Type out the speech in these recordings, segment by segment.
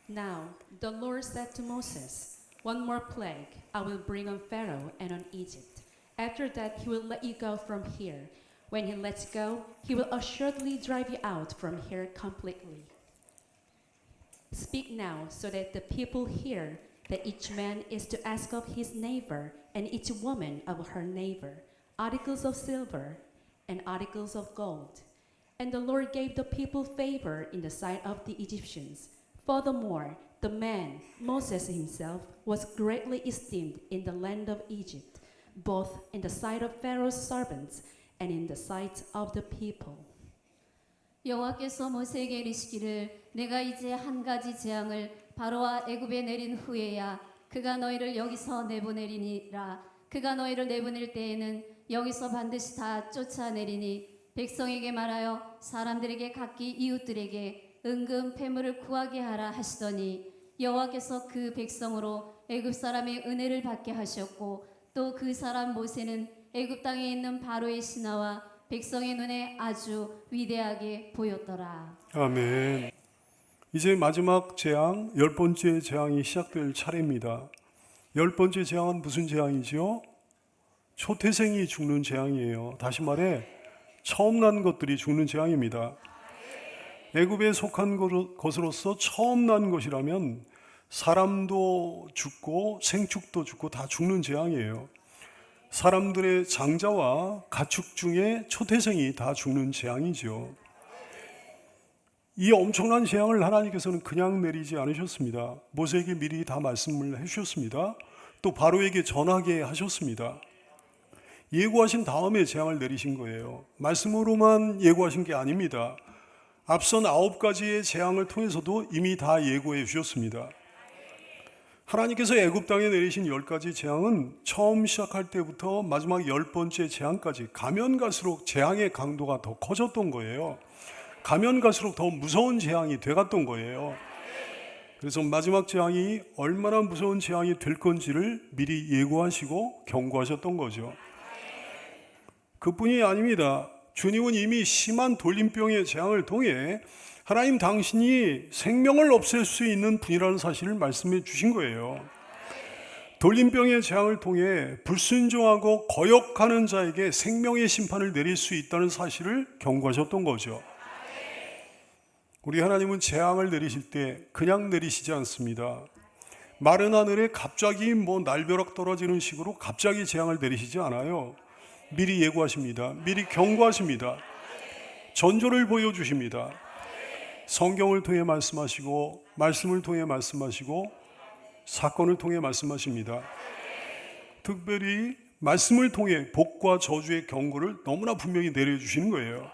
Now the Lord said to Moses, "One more plague I will bring on Pharaoh and on Egypt. After that he will let you go from here. When he lets go, he will assuredly drive you out from here completely. Speak now so that the people hear that each man is to ask of his neighbor and each woman of her neighbor articles of silver and articles of gold." And the Lord gave the people favor in the sight of the Egyptians. Furthermore, the man, Moses himself, was greatly esteemed in the land of Egypt, both in the sight of Pharaoh's servants and in the sight of the people. 여호와께서 모세에게 이르시기를 내가 이제 한 가지 재앙을 바로와 애굽에 내린 후에야 그가 너희를 여기서 내보내리니라. 그가 너희를 내보낼 때에는 여기서 반드시 다 쫓아내리니 백성에게 말하여 사람들에게 각기 이웃들에게 은금 패물을 구하게 하라 하시더니 여호와께서 그 백성으로 애굽 사람의 은혜를 받게 하셨고 또 그 사람 모세는 애굽 땅에 있는 바로의 신하와 백성의 눈에 아주 위대하게 보였더라. 아멘. 이제 마지막 재앙, 10번째 재앙이 시작될 차례입니다. 10번째 재앙은 무슨 재앙이죠? 초태생이 죽는 재앙이에요. 다시 말해 처음 난 것들이 죽는 재앙입니다. 애굽에 속한 것으로서 처음 난 것이라면 사람도 죽고 생축도 죽고 다 죽는 재앙이에요. 사람들의 장자와 가축 중에 초태생이 다 죽는 재앙이죠. 이 엄청난 재앙을 하나님께서는 그냥 내리지 않으셨습니다. 모세에게 미리 다 말씀을 해주셨습니다. 또 바로에게 전하게 하셨습니다. 예고하신 다음에 재앙을 내리신 거예요. 말씀으로만 예고하신 게 아닙니다. 앞선 9가지의 재앙을 통해서도 이미 다 예고해 주셨습니다. 하나님께서 애굽 땅에 내리신 10가지 재앙은 처음 시작할 때부터 마지막 10번째 재앙까지 가면 갈수록 재앙의 강도가 더 커졌던 거예요. 가면 갈수록 더 무서운 재앙이 돼갔던 거예요. 그래서 마지막 재앙이 얼마나 무서운 재앙이 될 건지를 미리 예고하시고 경고하셨던 거죠. 그뿐이 아닙니다. 주님은 이미 심한 돌림병의 재앙을 통해 하나님 당신이 생명을 없앨 수 있는 분이라는 사실을 말씀해 주신 거예요. 돌림병의 재앙을 통해 불순종하고 거역하는 자에게 생명의 심판을 내릴 수 있다는 사실을 경고하셨던 거죠. 우리 하나님은 재앙을 내리실 때 그냥 내리시지 않습니다. 마른 하늘에 갑자기 날벼락 떨어지는 식으로 갑자기 재앙을 내리시지 않아요. 미리 예고하십니다. 미리 경고하십니다. 전조를 보여주십니다. 성경을 통해 말씀하시고 말씀을 통해 말씀하시고 사건을 통해 말씀하십니다. 특별히 말씀을 통해 복과 저주의 경고를 너무나 분명히 내려주시는 거예요.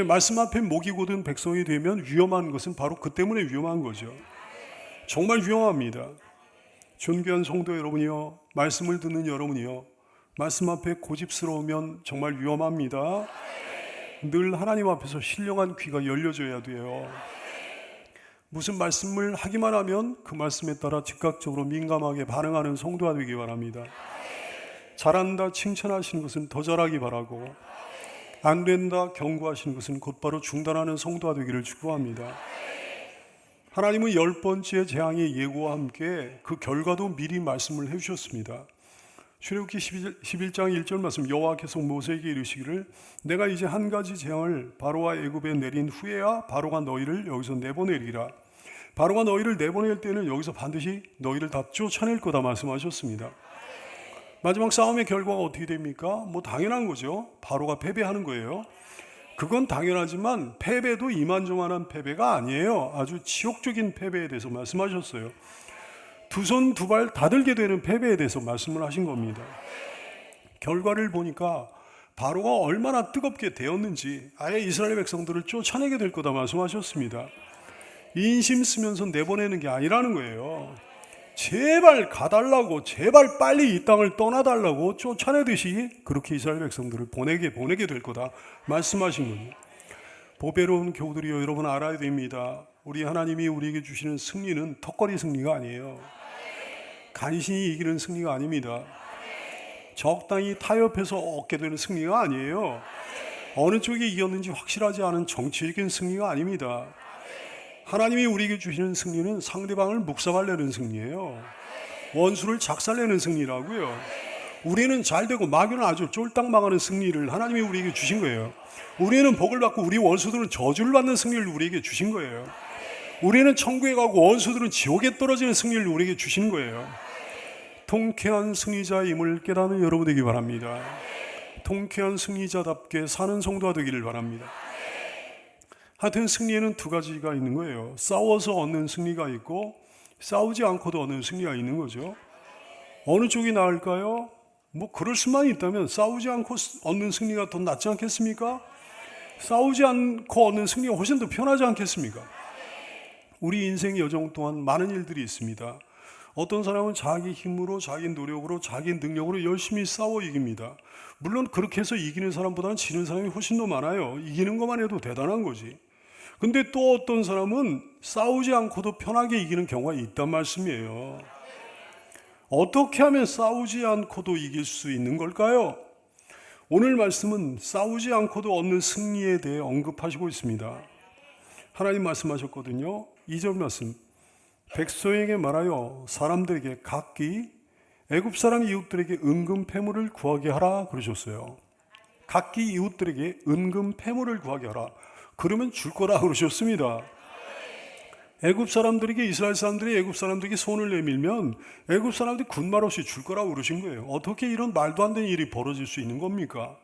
말씀 앞에 목이 곧은 백성이 되면 위험한 것은 바로 그 때문에 위험한 거죠. 정말 위험합니다. 존귀한 성도 여러분이요, 말씀을 듣는 여러분이요, 말씀 앞에 고집스러우면 정말 위험합니다. 늘 하나님 앞에서 신령한 귀가 열려져야 돼요. 무슨 말씀을 하기만 하면 그 말씀에 따라 즉각적으로 민감하게 반응하는 성도가 되기 바랍니다. 잘한다 칭찬하시는 것은 더 잘하기 바라고, 안 된다 경고하시는 것은 곧바로 중단하는 성도가 되기를 축복합니다. 하나님은 10번째 재앙의 예고와 함께 그 결과도 미리 말씀을 해주셨습니다. 출애굽기 11장 1절 말씀, 여호와께서 모세에게 이르시기를 내가 이제 한 가지 재앙을 바로와 애굽에 내린 후에야 바로가 너희를 여기서 내보내리라. 바로가 너희를 내보낼 때는 여기서 반드시 너희를 다 쫓아낼 거다 말씀하셨습니다. 마지막 싸움의 결과가 어떻게 됩니까? 당연한 거죠. 바로가 패배하는 거예요. 그건 당연하지만 패배도 이만저만한 패배가 아니에요. 아주 치욕적인 패배에 대해서 말씀하셨어요. 두 손 두 발 다 들게 되는 패배에 대해서 말씀을 하신 겁니다. 결과를 보니까 바로가 얼마나 뜨겁게 되었는지 아예 이스라엘 백성들을 쫓아내게 될 거다 말씀하셨습니다. 인심 쓰면서 내보내는 게 아니라는 거예요. 제발 가달라고, 제발 빨리 이 땅을 떠나달라고 쫓아내듯이 그렇게 이스라엘 백성들을 보내게 될 거다 말씀하신 겁니다. 보배로운 교우들이여, 여러분 알아야 됩니다. 우리 하나님이 우리에게 주시는 승리는 턱걸이 승리가 아니에요. 간신히 이기는 승리가 아닙니다. 적당히 타협해서 얻게 되는 승리가 아니에요. 어느 쪽이 이겼는지 확실하지 않은 정치적인 승리가 아닙니다. 하나님이 우리에게 주시는 승리는 상대방을 묵사발내는 승리예요. 원수를 작살내는 승리라고요. 우리는 잘 되고 마귀는 아주 쫄딱 망하는 승리를 하나님이 우리에게 주신 거예요. 우리는 복을 받고 우리 원수들은 저주를 받는 승리를 우리에게 주신 거예요. 우리는 천국에 가고 원수들은 지옥에 떨어지는 승리를 우리에게 주신 거예요. 통쾌한 승리자임을 깨닫는 여러분 되기 바랍니다. 통쾌한 승리자답게 사는 성도가 되기를 바랍니다. 하여튼 승리에는 두 가지가 있는 거예요. 싸워서 얻는 승리가 있고 싸우지 않고도 얻는 승리가 있는 거죠. 어느 쪽이 나을까요? 뭐 그럴 수만 있다면 싸우지 않고 얻는 승리가 더 낫지 않겠습니까? 싸우지 않고 얻는 승리가 훨씬 더 편하지 않겠습니까? 우리 인생 여정 동안 많은 일들이 있습니다. 어떤 사람은 자기 힘으로, 자기 노력으로, 자기 능력으로 열심히 싸워 이깁니다. 물론 그렇게 해서 이기는 사람보다는 지는 사람이 훨씬 더 많아요. 이기는 것만 해도 대단한 거지. 근데 또 어떤 사람은 싸우지 않고도 편하게 이기는 경우가 있단 말씀이에요. 어떻게 하면 싸우지 않고도 이길 수 있는 걸까요? 오늘 말씀은 싸우지 않고도 얻는 승리에 대해 언급하시고 있습니다. 하나님 말씀하셨거든요. 2절 말씀. 백성에게 말하여 사람들에게 각기 애굽 사람 이웃들에게 은금 패물을 구하게 하라 그러셨어요. 각기 이웃들에게 은금 패물을 구하게 하라. 그러면 줄 거라 그러셨습니다. 애굽 사람들에게 이스라엘 사람들이 애굽 사람들에게 손을 내밀면 애굽 사람들이 군말 없이 줄 거라고 그러신 거예요. 어떻게 이런 말도 안 되는 일이 벌어질 수 있는 겁니까?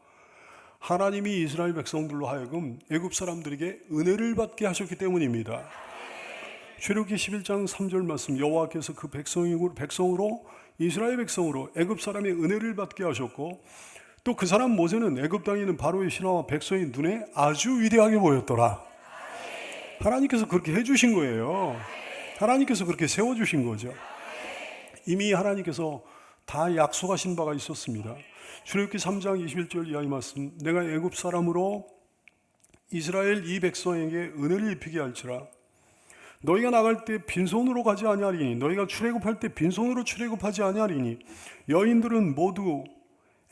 하나님이 이스라엘 백성들로 하여금 애굽 사람들에게 은혜를 받게 하셨기 때문입니다. 출애굽기 11장 3절 말씀, 여호와께서 그 백성으로 이스라엘 백성으로 애굽 사람의 은혜를 받게 하셨고 또 그 사람 모세는 애굽 땅에 있는 바로의 신하와 백성의 눈에 아주 위대하게 보였더라. 하나님께서 그렇게 해주신 거예요. 하나님께서 그렇게 세워주신 거죠. 이미 하나님께서 다 약속하신 바가 있었습니다. 출애굽기 3장 21절 이하의 말씀, 내가 애굽 사람으로 이스라엘 이 백성에게 은혜를 입히게 할지라. 너희가 나갈 때 빈손으로 가지 아니하리니 너희가 출애굽할 때 빈손으로 출애굽하지 아니하리니 여인들은 모두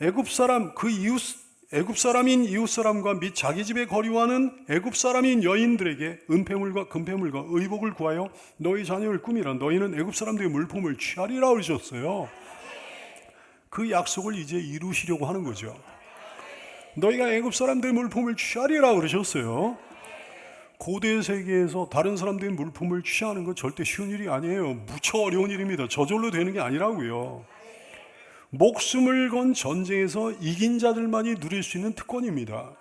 애굽 사람인 이웃 사람과 및 자기 집에 거류하는 애굽 사람인 여인들에게 은폐물과 금폐물과 의복을 구하여 너희 자녀를 꾸미라. 너희는 애굽 사람들의 물품을 취하리라 그러셨어요. 그 약속을 이제 이루시려고 하는 거죠. 너희가 애굽 사람들의 물품을 취하리라 그러셨어요. 고대 세계에서 다른 사람들의 물품을 취하는 건 절대 쉬운 일이 아니에요. 무척 어려운 일입니다. 저절로 되는 게 아니라고요. 목숨을 건 전쟁에서 이긴 자들만이 누릴 수 있는 특권입니다.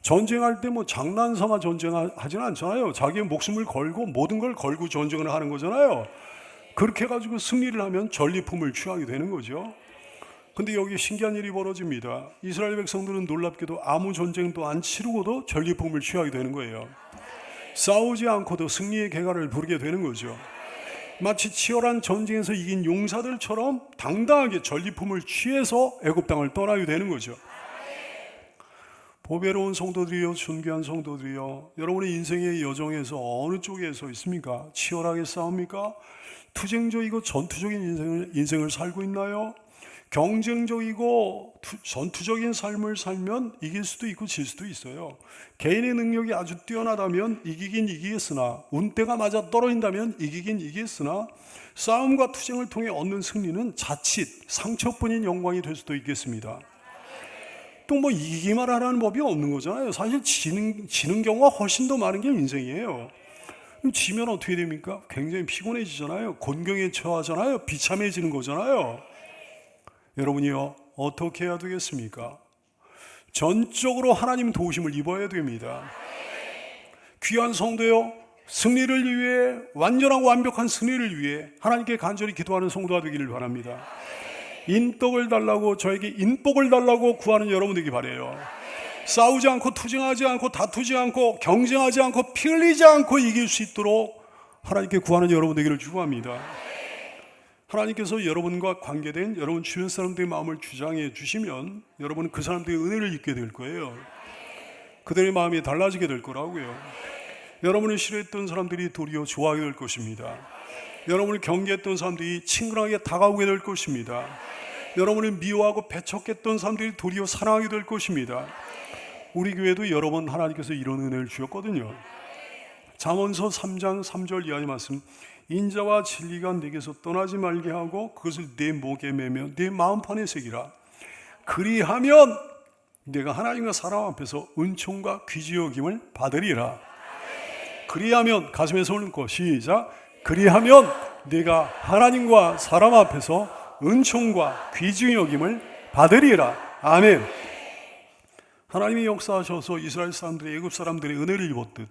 전쟁할 때 뭐 장난삼아 전쟁하지는 않잖아요. 자기의 목숨을 걸고 모든 걸 걸고 전쟁을 하는 거잖아요. 그렇게 해가지고 승리를 하면 전리품을 취하게 되는 거죠. 근데 여기 신기한 일이 벌어집니다. 이스라엘 백성들은 놀랍게도 아무 전쟁도 안 치르고도 전리품을 취하게 되는 거예요. 싸우지 않고도 승리의 계가를 부르게 되는 거죠. 마치 치열한 전쟁에서 이긴 용사들처럼 당당하게 전리품을 취해서 애굽 땅을 떠나게 되는 거죠. 보배로운 성도들이여, 존귀한 성도들이여, 여러분의 인생의 여정에서 어느 쪽에 서 있습니까? 치열하게 싸웁니까? 투쟁적이고 전투적인 인생을 살고 있나요? 경쟁적이고 전투적인 삶을 살면 이길 수도 있고 질 수도 있어요. 개인의 능력이 아주 뛰어나다면 이기긴 이기겠으나, 운때가 맞아 떨어진다면 이기긴 이기겠으나, 싸움과 투쟁을 통해 얻는 승리는 자칫 상처뿐인 영광이 될 수도 있겠습니다. 또 뭐 이기기만 하라는 법이 없는 거잖아요. 사실 지는 경우가 훨씬 더 많은 게 인생이에요. 지면 어떻게 됩니까? 굉장히 피곤해지잖아요. 곤경에 처하잖아요. 비참해지는 거잖아요. 여러분이요, 어떻게 해야 되겠습니까? 전적으로 하나님 도우심을 입어야 됩니다. 귀한 성도요, 승리를 위해, 완전하고 완벽한 승리를 위해 하나님께 간절히 기도하는 성도가 되기를 바랍니다. 인덕을 달라고, 저에게 인복을 달라고 구하는 여러분 되기 바라요. 싸우지 않고, 투쟁하지 않고, 다투지 않고, 경쟁하지 않고, 피 흘리지 않고 이길 수 있도록 하나님께 구하는 여러분 되기를 축원합니다. 하나님께서 여러분과 관계된 여러분 주변 사람들의 마음을 주장해 주시면 여러분은 그 사람들의 은혜를 입게 될 거예요. 그들의 마음이 달라지게 될 거라고요. 여러분을 싫어했던 사람들이 도리어 좋아하게 될 것입니다. 여러분을 경계했던 사람들이 친근하게 다가오게 될 것입니다. 여러분을 미워하고 배척했던 사람들이 도리어 사랑하게 될 것입니다. 우리 교회도 여러 번 하나님께서 이런 은혜를 주셨거든요. 잠언서 3장 3절 이하의 말씀, 인자와 진리가 내게서 떠나지 말게 하고 그것을 내 목에 매며 내 마음판에 새기라. 그리하면 내가 하나님과 사람 앞에서 은총과 귀지 여김을 받으리라. 그리하면, 가슴에서 올리고 시작. 그리하면 내가 하나님과 사람 앞에서 은총과 귀지 여김을 받으리라. 아멘. 하나님이 역사하셔서 이스라엘 사람들이 애굽 사람들의 은혜를 입었듯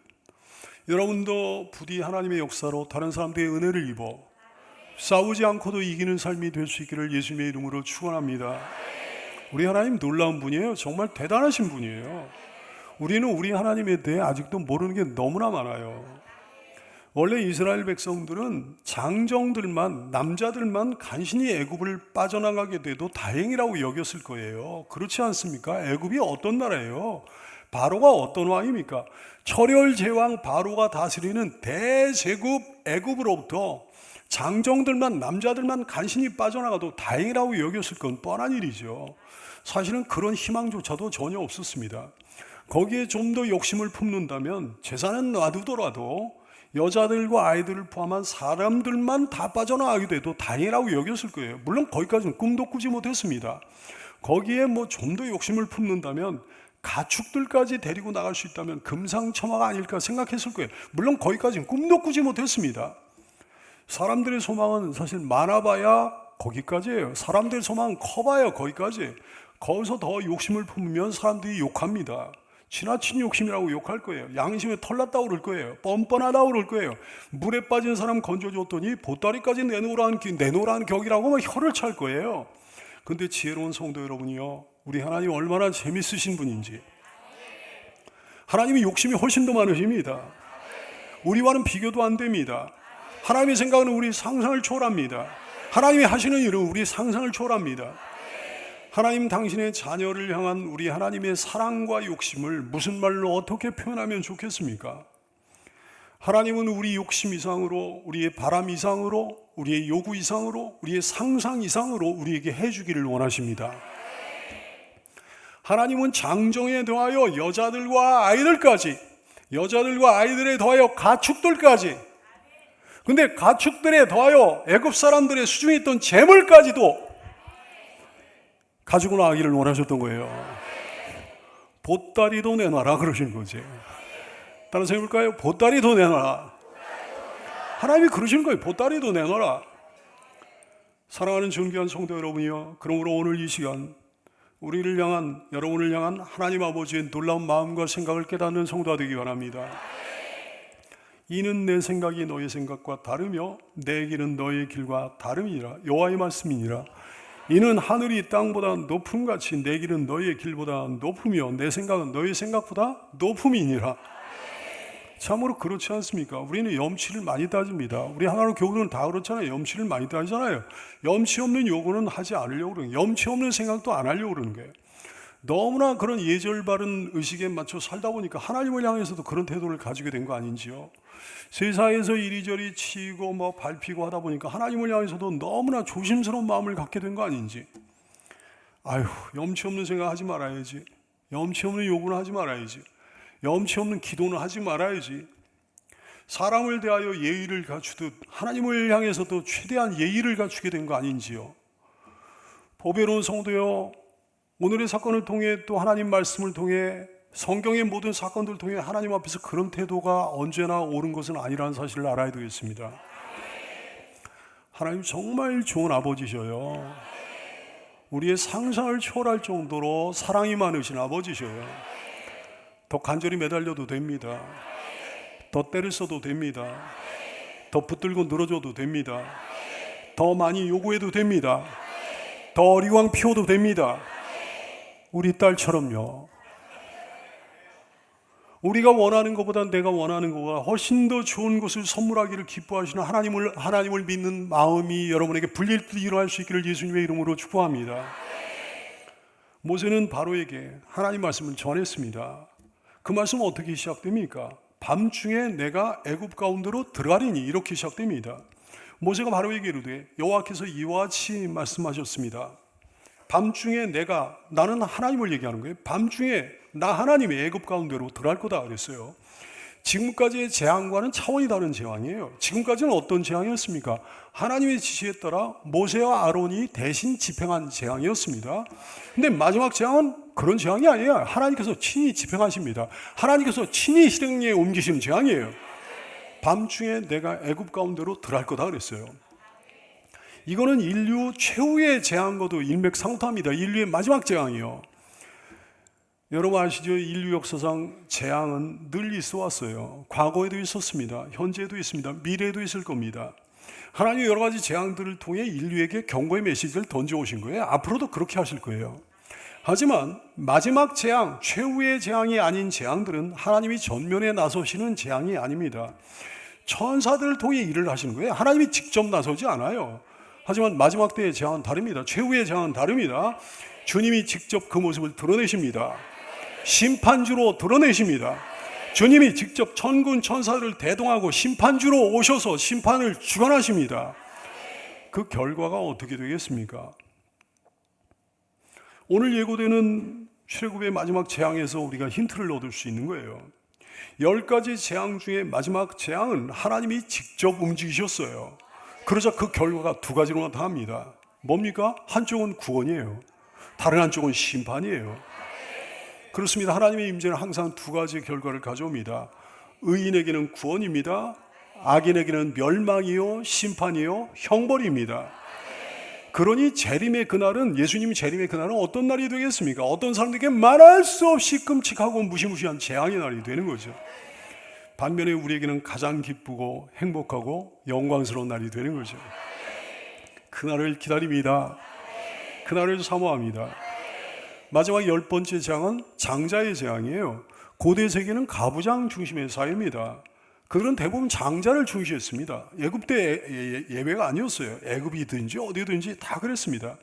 여러분도 부디 하나님의 역사로 다른 사람들의 은혜를 입어 싸우지 않고도 이기는 삶이 될 수 있기를 예수님의 이름으로 축원합니다. 우리 하나님 놀라운 분이에요. 정말 대단하신 분이에요. 우리는 우리 하나님에 대해 아직도 모르는 게 너무나 많아요. 원래 이스라엘 백성들은 장정들만, 남자들만 간신히 애굽을 빠져나가게 돼도 다행이라고 여겼을 거예요. 그렇지 않습니까? 애굽이 어떤 나라예요? 바로가 어떤 왕입니까? 철혈 제왕 바로가 다스리는 대제국 애굽으로부터 장정들만, 남자들만 간신히 빠져나가도 다행이라고 여겼을 건 뻔한 일이죠. 사실은 그런 희망조차도 전혀 없었습니다. 거기에 좀 더 욕심을 품는다면 재산은 놔두더라도 여자들과 아이들을 포함한 사람들만 다 빠져나가게 돼도 다행이라고 여겼을 거예요. 물론 거기까지는 꿈도 꾸지 못했습니다. 거기에 뭐 좀 더 욕심을 품는다면 가축들까지 데리고 나갈 수 있다면 금상첨화가 아닐까 생각했을 거예요. 물론 거기까지는 꿈도 꾸지 못했습니다. 사람들의 소망은 사실 많아봐야 거기까지예요. 사람들의 소망은 커봐야 거기까지. 거기서 더 욕심을 품으면 사람들이 욕합니다. 지나친 욕심이라고 욕할 거예요. 양심에 털났다고 그럴 거예요. 뻔뻔하다고 그럴 거예요. 물에 빠진 사람 건져줬더니 보따리까지 내놓으라는 격이라고 막 혀를 찰 거예요. 근데 지혜로운 성도 여러분이요, 우리 하나님 얼마나 재밌으신 분인지. 하나님이 욕심이 훨씬 더 많으십니다. 우리와는 비교도 안 됩니다. 하나님의 생각은 우리 상상을 초월합니다. 하나님이 하시는 일은 우리 상상을 초월합니다. 하나님 당신의 자녀를 향한 우리 하나님의 사랑과 욕심을 무슨 말로 어떻게 표현하면 좋겠습니까? 하나님은 우리 욕심 이상으로, 우리의 바람 이상으로, 우리의 요구 이상으로, 우리의 상상 이상으로 우리에게 해주기를 원하십니다. 하나님은 장정에 더하여 여자들과 아이들까지, 여자들과 아이들에 더하여 가축들까지, 근데 가축들에 더하여 애굽 사람들의 수중에 있던 재물까지도 가지고 나가기를 원하셨던 거예요. 보따리도 내놔라 그러신 거지. 따라서 해볼까요? 보따리도 내놔라. 하나님이 그러시는 거예요. 보따리도 내놔라. 사랑하는 존귀한 성도 여러분이요, 그러므로 오늘 이 시간 우리를 향한, 여러분을 향한 하나님 아버지의 놀라운 마음과 생각을 깨닫는 성도가 되기 바랍니다. 이는 내 생각이 너의 생각과 다르며 내 길은 너의 길과 다름이니라. 여호와의 말씀이니라. 이는 하늘이 땅보다 높음같이 내 길은 너의 길보다 높으며 내 생각은 너의 생각보다 높음이니라. 참으로 그렇지 않습니까? 우리는 염치를 많이 따집니다. 우리 하나로 교우들은 다 그렇잖아요. 염치를 많이 따지잖아요. 염치 없는 요구는 하지 않으려고 그러는 거예요. 염치 없는 생각도 안 하려고 그러는 거예요. 너무나 그런 예절 바른 의식에 맞춰 살다 보니까 하나님을 향해서도 그런 태도를 가지게 된 거 아닌지요? 세상에서 이리저리 치고 뭐 밟히고 하다 보니까 하나님을 향해서도 너무나 조심스러운 마음을 갖게 된 거 아닌지. 아유, 염치 없는 생각 하지 말아야지. 염치 없는 요구는 하지 말아야지. 염치 없는 기도는 하지 말아야지. 사람을 대하여 예의를 갖추듯 하나님을 향해서도 최대한 예의를 갖추게 된 거 아닌지요? 보배로운 성도요, 오늘의 사건을 통해 또 하나님 말씀을 통해 성경의 모든 사건들을 통해 하나님 앞에서 그런 태도가 언제나 옳은 것은 아니라는 사실을 알아야 되겠습니다. 하나님 정말 좋은 아버지셔요. 우리의 상상을 초월할 정도로 사랑이 많으신 아버지셔요. 더 간절히 매달려도 됩니다. 더 때를 써도 됩니다. 더 붙들고 늘어져도 됩니다. 더 많이 요구해도 됩니다. 더 어리광 피워도 됩니다. 우리 딸처럼요. 우리가 원하는 것보다 내가 원하는 것보다 훨씬 더 좋은 것을 선물하기를 기뻐하시는 하나님을 믿는 마음이 여러분에게 불릴 듯 일어날 수 있기를 예수님의 이름으로 축복합니다. 모세는 바로에게 하나님 말씀을 전했습니다. 그 말씀은 어떻게 시작됩니까? 밤중에 내가 애굽 가운데로 들어가리니, 이렇게 시작됩니다. 모세가 바로에게 이르되 여호와께서 이와 같이 말씀하셨습니다. 밤중에 나는 하나님을 얘기하는 거예요. 밤중에 나 하나님의 애굽 가운데로 들어갈 거다 그랬어요. 지금까지의 재앙과는 차원이 다른 재앙이에요. 지금까지는 어떤 재앙이었습니까? 하나님의 지시에 따라 모세와 아론이 대신 집행한 재앙이었습니다. 근데 마지막 재앙은 그런 재앙이 아니에요. 하나님께서 친히 집행하십니다. 하나님께서 친히 실행에 옮기시는 재앙이에요. 밤중에 내가 애굽 가운데로 들어갈 거다 그랬어요. 이거는 인류 최후의 재앙과도 일맥상통합니다. 인류의 마지막 재앙이요. 여러분 아시죠? 인류 역사상 재앙은 늘 있어 왔어요. 과거에도 있었습니다. 현재에도 있습니다. 미래에도 있을 겁니다. 하나님 여러 가지 재앙들을 통해 인류에게 경고의 메시지를 던져오신 거예요. 앞으로도 그렇게 하실 거예요. 하지만 마지막 재앙, 최후의 재앙이 아닌 재앙들은 하나님이 전면에 나서시는 재앙이 아닙니다. 천사들을 통해 일을 하시는 거예요. 하나님이 직접 나서지 않아요. 하지만 마지막 때의 재앙은 다릅니다. 최후의 재앙은 다릅니다. 주님이 직접 그 모습을 드러내십니다. 심판주로 드러내십니다. 주님이 직접 천군 천사들을 대동하고 심판주로 오셔서 심판을 주관하십니다. 그 결과가 어떻게 되겠습니까? 오늘 예고되는 출애굽의 마지막 재앙에서 우리가 힌트를 얻을 수 있는 거예요. 10가지 재앙 중에 마지막 재앙은 하나님이 직접 움직이셨어요. 그러자 그 결과가 두 가지로 나타납니다. 뭡니까? 한쪽은 구원이에요. 다른 한쪽은 심판이에요. 그렇습니다. 하나님의 임재는 항상 두 가지 결과를 가져옵니다. 의인에게는 구원입니다. 악인에게는 멸망이요, 심판이요, 형벌입니다. 그러니 재림의 그날은, 예수님이 재림의 그날은 어떤 날이 되겠습니까? 어떤 사람들에게 말할 수 없이 끔찍하고 무시무시한 재앙의 날이 되는 거죠. 반면에 우리에게는 가장 기쁘고 행복하고 영광스러운 날이 되는 거죠. 그날을 기다립니다. 그날을 사모합니다. 마지막 10번째 재앙은 장자의 재앙이에요. 고대 세계는 가부장 중심의 사회입니다. 그들은 대부분 장자를 중시했습니다. 애굽 때 예외가 아니었어요. 애굽이든지 어디든지 다 그랬습니다.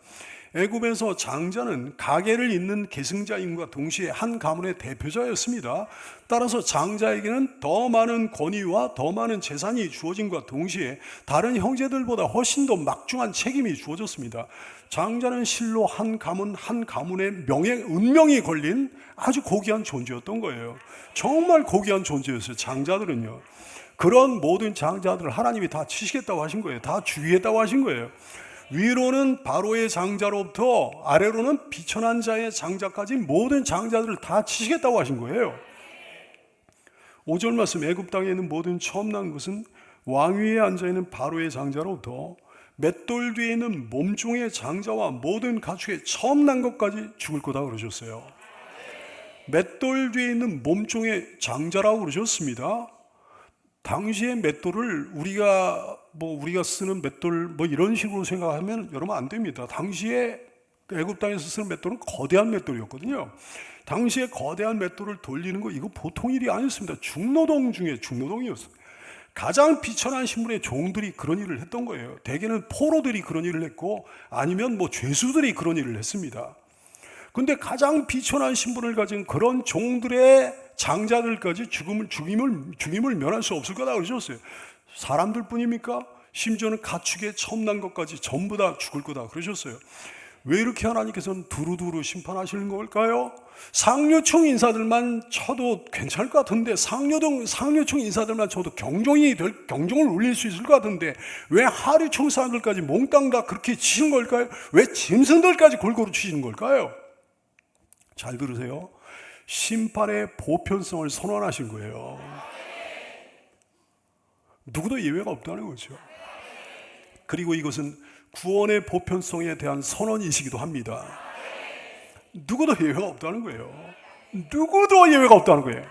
애굽에서 장자는 가계를 잇는 계승자임과 동시에 한 가문의 대표자였습니다. 따라서 장자에게는 더 많은 권위와 더 많은 재산이 주어진과 동시에 다른 형제들보다 훨씬 더 막중한 책임이 주어졌습니다. 장자는 실로 한 가문 한 가문의 운명이 걸린 아주 고귀한 존재였던 거예요. 정말 고귀한 존재였어요. 장자들은요. 그런 모든 장자들을 하나님이 다 치시겠다고 하신 거예요. 다 죽이겠다고 하신 거예요. 위로는 바로의 장자로부터 아래로는 비천한 자의 장자까지 모든 장자들을 다 치시겠다고 하신 거예요. 5절 말씀, 애굽 땅에 있는 모든 처음 난 것은 왕위에 앉아있는 바로의 장자로부터 맷돌 뒤에 있는 몸종의 장자와 모든 가축의 처음 난 것까지 죽을 거다 그러셨어요. 맷돌 뒤에 있는 몸종의 장자라고 그러셨습니다. 당시의 맷돌을 우리가 쓰는 맷돌 이런 식으로 생각하면 여러분 안 됩니다. 당시에 애굽 땅에서 쓰는 맷돌은 거대한 맷돌이었거든요. 당시에 거대한 맷돌을 돌리는 거 이거 보통 일이 아니었습니다. 중노동 중에 중노동이었어요. 가장 비천한 신분의 종들이 그런 일을 했던 거예요. 대개는 포로들이 그런 일을 했고 아니면 죄수들이 그런 일을 했습니다. 근데 가장 비천한 신분을 가진 그런 종들의 장자들까지 죽임을 면할 수 없을 거다 그러셨어요. 사람들 뿐입니까? 심지어는 가축의 처음 난 것까지 전부 다 죽을 거다 그러셨어요. 왜 이렇게 하나님께서는 두루두루 심판하시는 걸까요? 상류층 인사들만 쳐도 괜찮을 것 같은데, 상류층 인사들만 쳐도 경종을 울릴 수 있을 것 같은데, 왜 하류층 사람들까지 몽땅 다 그렇게 치신 걸까요? 왜 짐승들까지 골고루 치시는 걸까요? 잘 들으세요. 심판의 보편성을 선언하신 거예요. 누구도 예외가 없다는 거죠. 그리고 이것은 구원의 보편성에 대한 선언이시기도 합니다. 누구도 예외가 없다는 거예요. 누구도 예외가 없다는 거예요.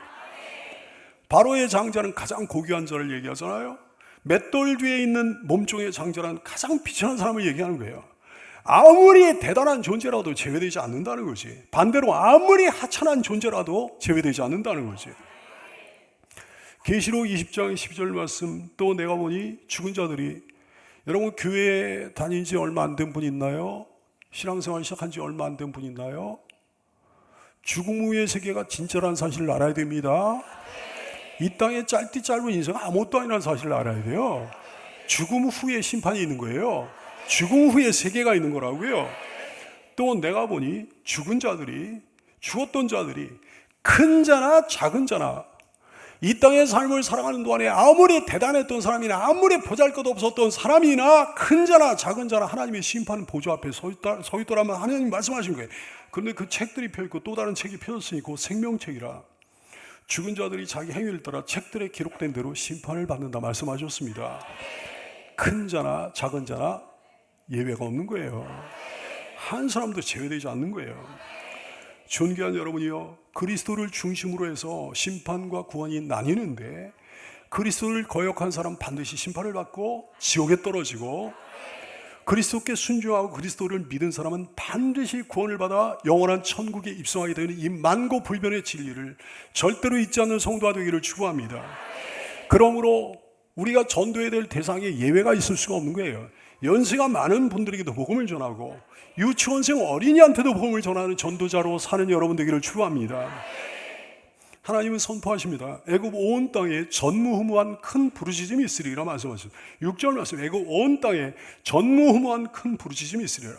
바로의 장자는 가장 고귀한 자를 얘기하잖아요. 맷돌 뒤에 있는 몸종의 장자는 가장 비천한 사람을 얘기하는 거예요. 아무리 대단한 존재라도 제외되지 않는다는 거지. 반대로 아무리 하찮은 존재라도 제외되지 않는다는 거지. 계시록 20장 12절 말씀, 또 내가 보니 죽은 자들이, 여러분 교회 다닌 지 얼마 안 된 분 있나요? 신앙생활 시작한 지 얼마 안 된 분 있나요? 죽음 후의 세계가 진짜라는 사실을 알아야 됩니다. 이 땅에 짧은 인생은 아무것도 아니라는 사실을 알아야 돼요. 죽음 후에 심판이 있는 거예요. 죽음 후에 세계가 있는 거라고요. 또 내가 보니 죽었던 자들이 큰 자나 작은 자나 이 땅의 삶을 살아가는 동안에 아무리 대단했던 사람이나 아무리 보잘것없었던 사람이나 큰 자나 작은 자나 하나님의 심판 보좌 앞에 서 있더라면 하나님 말씀하신 거예요. 그런데 그 책들이 펴있고 또 다른 책이 펴졌으니 그 생명책이라 죽은 자들이 자기 행위를 따라 책들에 기록된 대로 심판을 받는다 말씀하셨습니다. 큰 자나 작은 자나 예외가 없는 거예요. 한 사람도 제외되지 않는 거예요. 존귀한 여러분이요, 그리스도를 중심으로 해서 심판과 구원이 나뉘는데 그리스도를 거역한 사람 반드시 심판을 받고 지옥에 떨어지고, 그리스도께 순종하고 그리스도를 믿은 사람은 반드시 구원을 받아 영원한 천국에 입성하게 되는 이 만고불변의 진리를 절대로 잊지 않는 성도가 되기를 축원합니다. 그러므로 우리가 전도해야 될 대상에 예외가 있을 수가 없는 거예요. 연세가 많은 분들에게도 복음을 전하고 유치원생 어린이한테도 복음을 전하는 전도자로 사는 여러분 되기를 축원합니다. 하나님은 선포하십니다. 애굽 온 땅에 전무후무한 큰 부르짖음이 있으리라 말씀하셨어요. 6절 말씀, 애굽 온 땅에 전무후무한 큰 부르짖음이 있으리라.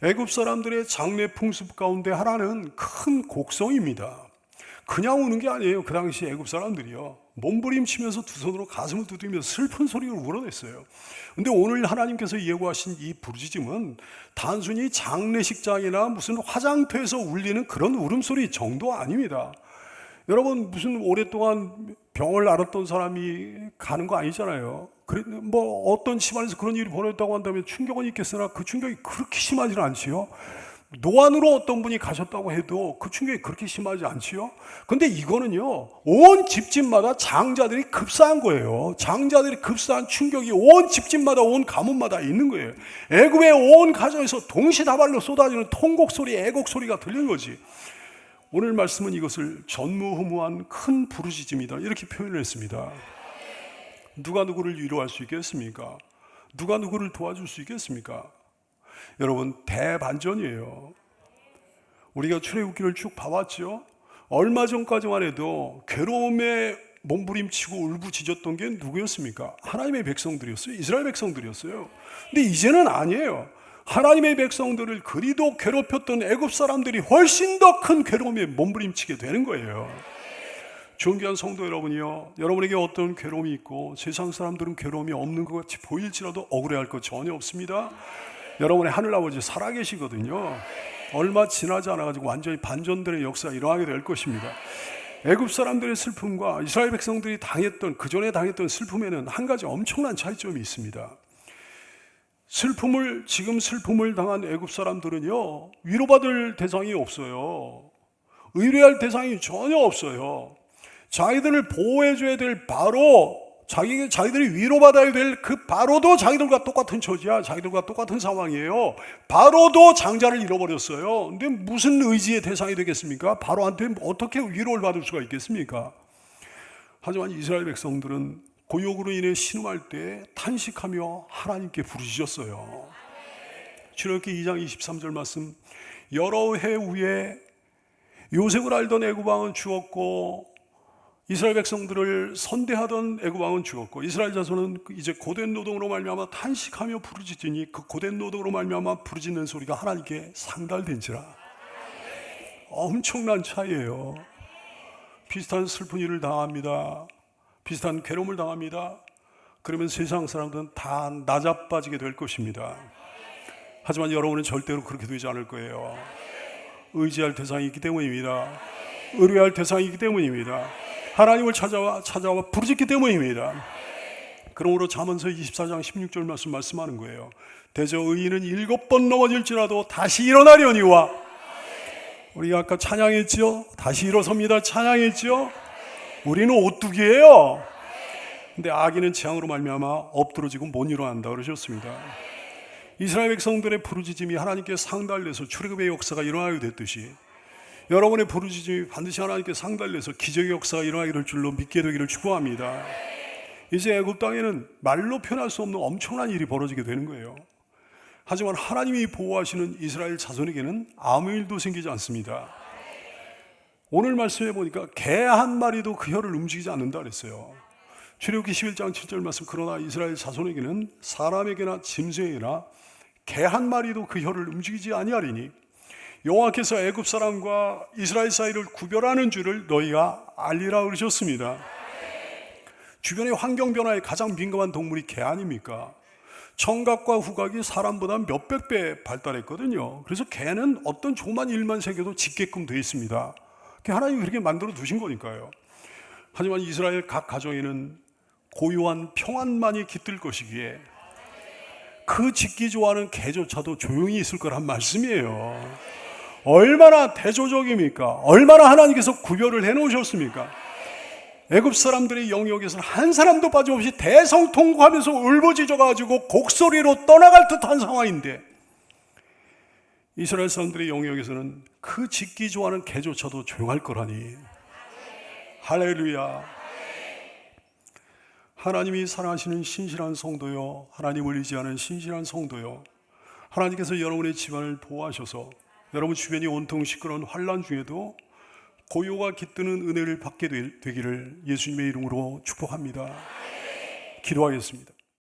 애굽 사람들의 장래 풍습 가운데 하나는 큰 곡성입니다. 그냥 우는 게 아니에요. 그 당시 애굽 사람들이요, 몸부림치면서 두 손으로 가슴을 두드리면서 슬픈 소리를 울어냈어요. 근데 오늘 하나님께서 예고하신 이 부르짖음은 단순히 장례식장이나 무슨 화장터에서 울리는 그런 울음소리 정도 아닙니다. 여러분, 무슨 오랫동안 병을 앓았던 사람이 가는 거 아니잖아요. 뭐 어떤 집안에서 그런 일이 벌어졌다고 한다면 충격은 있겠으나 그 충격이 그렇게 심하지는 않지요. 노안으로 어떤 분이 가셨다고 해도 그 충격이 그렇게 심하지 않지요. 근데 이거는요, 온 집집마다 장자들이 급사한 거예요. 장자들이 급사한 충격이 온 집집마다, 온 가문마다 있는 거예요. 애굽의 온 가정에서 동시다발로 쏟아지는 통곡 소리, 애곡 소리가 들리는 거지. 오늘 말씀은 이것을 전무후무한 큰 부르짖음이다 이렇게 표현을 했습니다. 누가 누구를 위로할 수 있겠습니까? 누가 누구를 도와줄 수 있겠습니까? 여러분, 대반전이에요. 우리가 출애굽기를 쭉 봐왔죠. 얼마 전까지만 해도 괴로움에 몸부림치고 울부짖었던 게 누구였습니까? 하나님의 백성들이었어요. 이스라엘 백성들이었어요. 근데 이제는 아니에요. 하나님의 백성들을 그리도 괴롭혔던 애굽 사람들이 훨씬 더 큰 괴로움에 몸부림치게 되는 거예요. 존귀한 성도 여러분이요, 여러분에게 어떤 괴로움이 있고 세상 사람들은 괴로움이 없는 것 같이 보일지라도 억울해할 것 전혀 없습니다. 여러분의 하늘아버지 살아계시거든요. 얼마 지나지 않아가지고 완전히 반전들의 역사가 일어나게 될 것입니다. 애굽 사람들의 슬픔과 이스라엘 백성들이 당했던, 그전에 당했던 슬픔에는 한 가지 엄청난 차이점이 있습니다. 지금 슬픔을 당한 애굽 사람들은요, 위로받을 대상이 없어요. 의뢰할 대상이 전혀 없어요. 자기들을 보호해줘야 될 바로, 자기들이 위로받아야 될 그 바로도 자기들과 똑같은 처지야. 자기들과 똑같은 상황이에요. 바로도 장자를 잃어버렸어요. 근데 무슨 의지의 대상이 되겠습니까? 바로한테 어떻게 위로를 받을 수가 있겠습니까? 하지만 이스라엘 백성들은 고욕으로 인해 신음할 때 탄식하며 하나님께 부르짖었어요. 출애굽기 2장 23절 말씀, 여러 해 후에 요셉을 알던 애굽 왕은 죽었고 이스라엘 백성들을 선대하던 애굽 왕은 죽었고 이스라엘 자손은 이제 고된 노동으로 말미암아 탄식하며 부르짖으니 그 고된 노동으로 말미암아 부르짖는 소리가 하나님께 상달된지라. 엄청난 차이예요. 비슷한 슬픈 일을 당합니다. 비슷한 괴로움을 당합니다. 그러면 세상 사람들은 다 나자빠지게 될 것입니다. 하지만 여러분은 절대로 그렇게 되지 않을 거예요. 의지할 대상이 있기 때문입니다. 의뢰할 대상이 있기 때문입니다. 하나님을 찾아와 부르짖기 때문입니다. 그러므로 잠언서 24장 16절 말씀하는 거예요. 대저 의인은 7번 넘어질지라도 다시 일어나려니와. 우리가 아까 찬양했죠? 다시 일어섭니다. 찬양했죠? 우리는 오뚜기예요. 근데 악인은 재앙으로 말미암아 엎드러지고 못 일어난다 그러셨습니다. 이스라엘 백성들의 부르짖음이 하나님께 상달돼서 출애굽의 역사가 일어나게 됐듯이 여러분의 부르짖음이 반드시 하나님께 상달돼서 기적의 역사가 일어나게 될 줄로 믿게 되기를 축원합니다. 이제 애굽 땅에는 말로 표현할 수 없는 엄청난 일이 벌어지게 되는 거예요. 하지만 하나님이 보호하시는 이스라엘 자손에게는 아무 일도 생기지 않습니다. 오늘 말씀해 보니까 개 한 마리도 그 혀를 움직이지 않는다 그랬어요. 출애굽기 11장 7절 말씀, 그러나 이스라엘 자손에게는 사람에게나 짐승에게나 개 한 마리도 그 혀를 움직이지 아니하리니 여호와께서 애굽 사람과 이스라엘 사이를 구별하는 줄을 너희가 알리라 그러셨습니다. 주변의 환경 변화에 가장 민감한 동물이 개 아닙니까? 청각과 후각이 사람보다 몇백 배 발달했거든요. 그래서 개는 어떤 조그만 일만 새겨도 짖게끔 되어 있습니다. 하나님이 그렇게 만들어 두신 거니까요. 하지만 이스라엘 각 가정에는 고요한 평안만이 깃들 것이기에 그 짖기 좋아하는 개조차도 조용히 있을 거란 말씀이에요. 얼마나 대조적입니까? 얼마나 하나님께서 구별을 해놓으셨습니까? 애굽 사람들의 영역에서는 한 사람도 빠짐없이 대성통곡하면서 울부짖어가지고 곡소리로 떠나갈 듯한 상황인데, 이스라엘 사람들의 영역에서는 그 짖기 좋아하는 개조차도 조용할 거라니. 할렐루야. 하나님이 사랑하시는 신실한 성도요, 하나님을 의지하는 신실한 성도요, 하나님께서 여러분의 집안을 보호하셔서 여러분 주변이 온통 시끄러운 환난 중에도 고요가 깃드는 은혜를 받게 되기를 예수님의 이름으로 축복합니다. 기도하겠습니다.